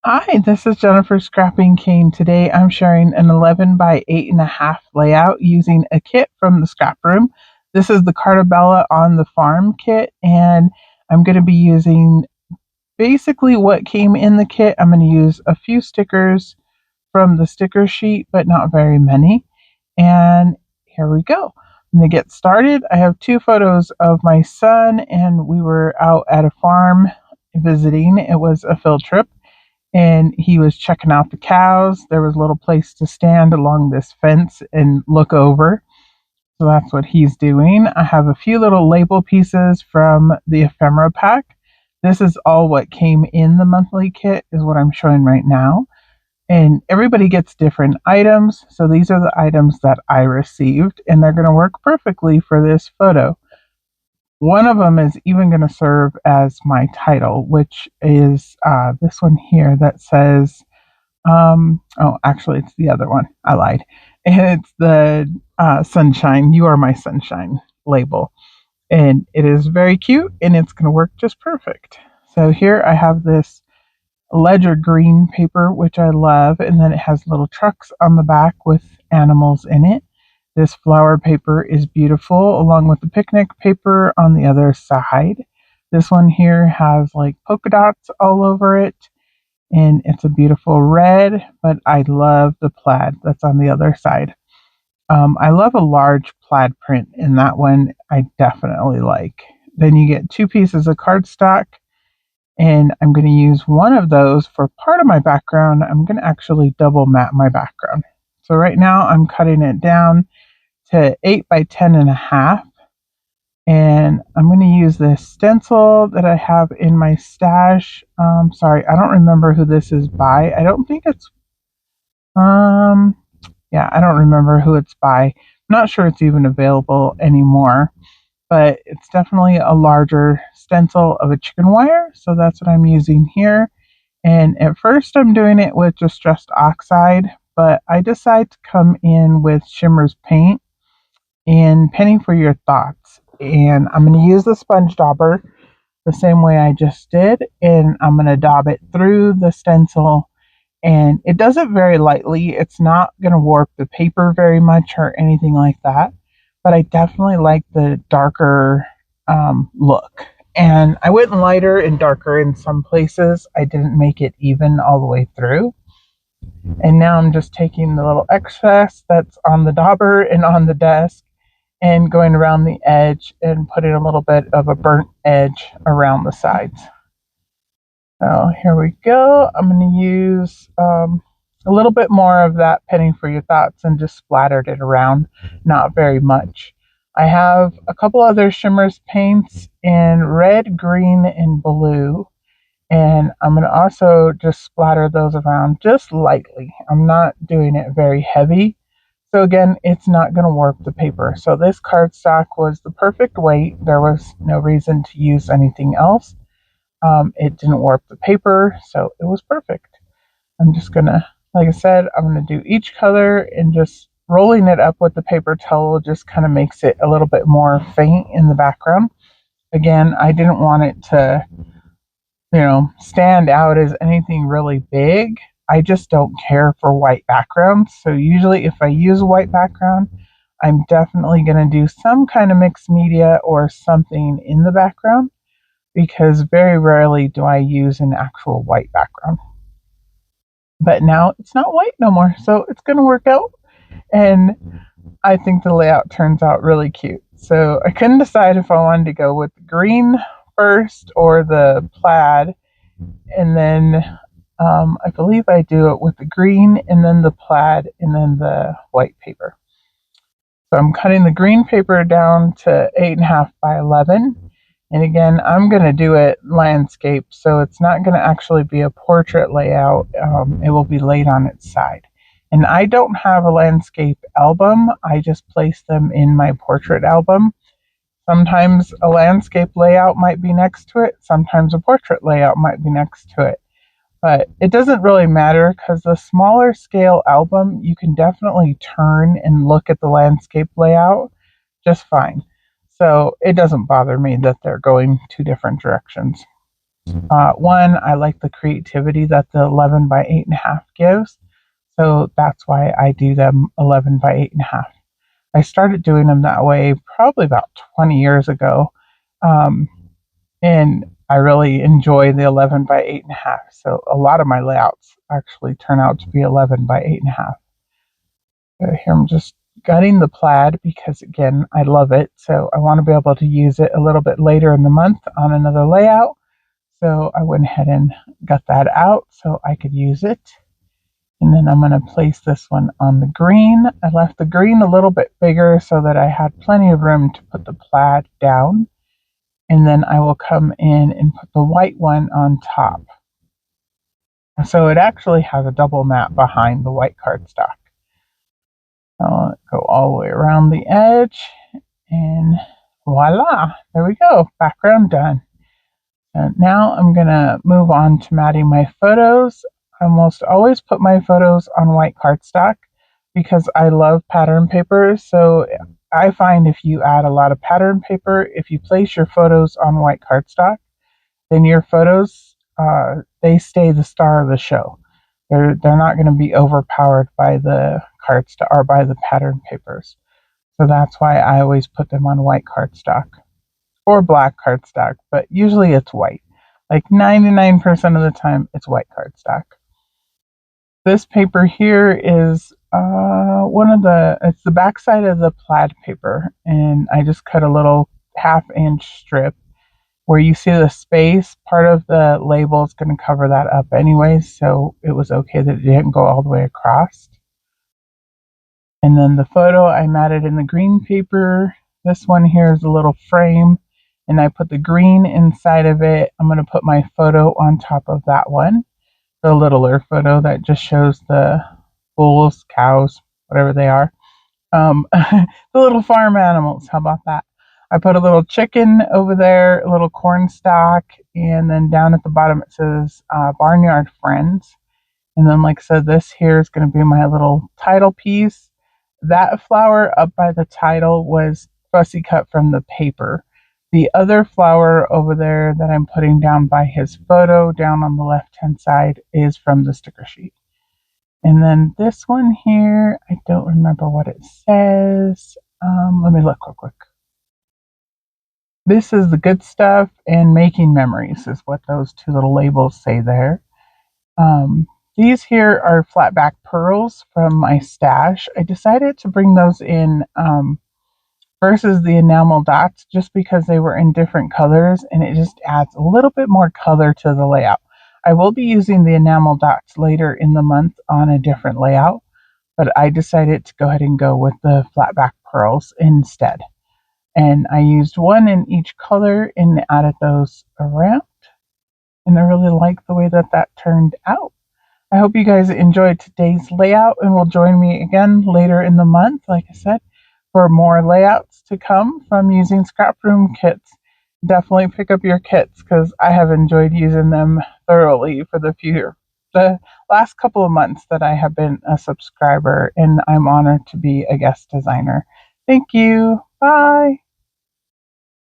Hi, this is Jennifer Scrapping Cane. Today I'm sharing an 11 by 8.5 layout using a kit from the scrap room. This is the Carta Bella on the farm kit, and I'm going to be using basically what came in the kit. I'm going to use a few stickers from the sticker sheet, but not very many. And here we go. I'm going to get started. I have two photos of my son, and we were out at a farm visiting. It was a field trip and he was checking out the cows. There was a little place to stand along this fence and look over. So that's what he's doing. I have a few little label pieces from the ephemera pack. This is all what came in the monthly kit, is what I'm showing right now. And everybody gets different items. So these are the items that I received, and they're going to work perfectly for this photo. One of them is even going to serve as my title, which is this one here that says, oh, actually, it's the other one. I lied. It's the Sunshine, You Are My Sunshine label. And it is very cute and it's going to work just perfect. So here I have this ledger green paper, which I love, and then it has little trucks on the back with animals in it. This flower paper is beautiful, along with the picnic paper on the other side. This one here has like polka dots all over it, and it's a beautiful red, but I love the plaid that's on the other side. I love a large plaid print, and that one I definitely like. Then you get two pieces of cardstock, and I'm going to use one of those for part of my background. I'm going to actually double mat my background. So right now I'm cutting it down to 8 by 10.5. And I'm going to use this stencil that I have in my stash. Sorry, I don't remember who this is by. I don't think it's, um, yeah, I don't remember who it's by. I'm not sure it's even available anymore, but it's definitely a larger stencil of a chicken wire. So that's what I'm using here. And at first I'm doing it with distressed oxide, but I decide to come in with Shimmer's paint and Penny for Your Thoughts. And I'm going to use the sponge dauber the same way I just did, and I'm going to daub it through the stencil. And it does it very lightly. It's not going to warp the paper very much or anything like that, but I definitely like the darker look. And I went lighter and darker in some places. I didn't make it even all the way through. And now I'm just taking the little excess that's on the dauber and on the desk and going around the edge and putting a little bit of a burnt edge around the sides. So here we go. I'm going to use a little bit more of that Penny for Your Thoughts and just splattered it around, not very much. I have a couple other Shimmer's paints in red, green, and blue. And I'm going to also just splatter those around just lightly. I'm not doing it very heavy. So again, it's not going to warp the paper. So this cardstock was the perfect weight. There was no reason to use anything else. It didn't warp the paper, so it was perfect. I'm just going to, like I said, I'm going to do each color and just rolling it up with the paper towel just kind of makes it a little bit more faint in the background. Again, I didn't want it to stand out as anything really big. I just don't care for white backgrounds. So usually if I use a white background, I'm definitely going to do some kind of mixed media or something in the background, because very rarely do I use an actual white background. But now it's not white no more, so it's going to work out. And I think the layout turns out really cute. So I couldn't decide if I wanted to go with the green first or the plaid. And then I believe I do it with the green and then the plaid and then the white paper. So I'm cutting the green paper down to 8.5 by 11. And again, I'm going to do it landscape, so it's not going to actually be a portrait layout. It will be laid on its side. And I don't have a landscape album. I just place them in my portrait album. Sometimes a landscape layout might be next to it. Sometimes a portrait layout might be next to it. But it doesn't really matter, because the smaller scale album, you can definitely turn and look at the landscape layout just fine. So it doesn't bother me that they're going two different directions. One, I like the creativity that the 11 by 8.5 gives. So that's why I do them 11 by 8.5. I started doing them that way probably about 20 years ago. Um, and I really enjoy the 11 by 8.5. So a lot of my layouts actually turn out to be 11 by 8.5. Here I'm just gutting the plaid because, again, I love it. So I want to be able to use it a little bit later in the month on another layout. So I went ahead and got that out so I could use it. And then I'm going to place this one on the green. I left the green a little bit bigger so that I had plenty of room to put the plaid down. And then I will come in and put the white one on top. So it actually has a double mat behind the white cardstock. I'll go all the way around the edge and voila, there we go, background done. And now I'm gonna move on to matting my photos. I almost always put my photos on white cardstock because I love pattern paper. So I find if you add a lot of pattern paper, if you place your photos on white cardstock, then your photos they stay the star of the show. They're not going to be overpowered by the cardstock or by the pattern papers. So that's why I always put them on white cardstock or black cardstock, but usually it's white. Like 99% of the time, it's white cardstock. This paper here is it's the backside of the plaid paper, and I just cut a little half-inch strip. Where you see the space, part of the label is going to cover that up anyway, so it was okay that it didn't go all the way across. And then the photo I matted in the green paper. This one here is a little frame, and I put the green inside of it. I'm going to put my photo on top of that one, the littler photo that just shows the bulls, cows, whatever they are. The little farm animals. How about that? I put a little chicken over there, a little corn stalk, and then down at the bottom it says Barnyard Friends. And then, like I said, this here is going to be my little title piece. That flower up by the title was fussy cut from the paper. The other flower over there that I'm putting down by his photo, down on the left-hand side, is from the sticker sheet. And then this one here, I don't remember what it says. Let me look real quick. This is the good stuff and making memories is what those two little labels say there. These here are flatback pearls from my stash. I decided to bring those in versus the enamel dots just because they were in different colors and it just adds a little bit more color to the layout. I will be using the enamel dots later in the month on a different layout, but I decided to go ahead and go with the flatback pearls instead. And I used one in each color and added those around. And I really like the way that that turned out. I hope you guys enjoyed today's layout and will join me again later in the month, like I said, for more layouts to come from using Scraproom kits. Definitely pick up your kits because I have enjoyed using them thoroughly for the last couple of months that I have been a subscriber, and I'm honored to be a guest designer. Thank you. Bye.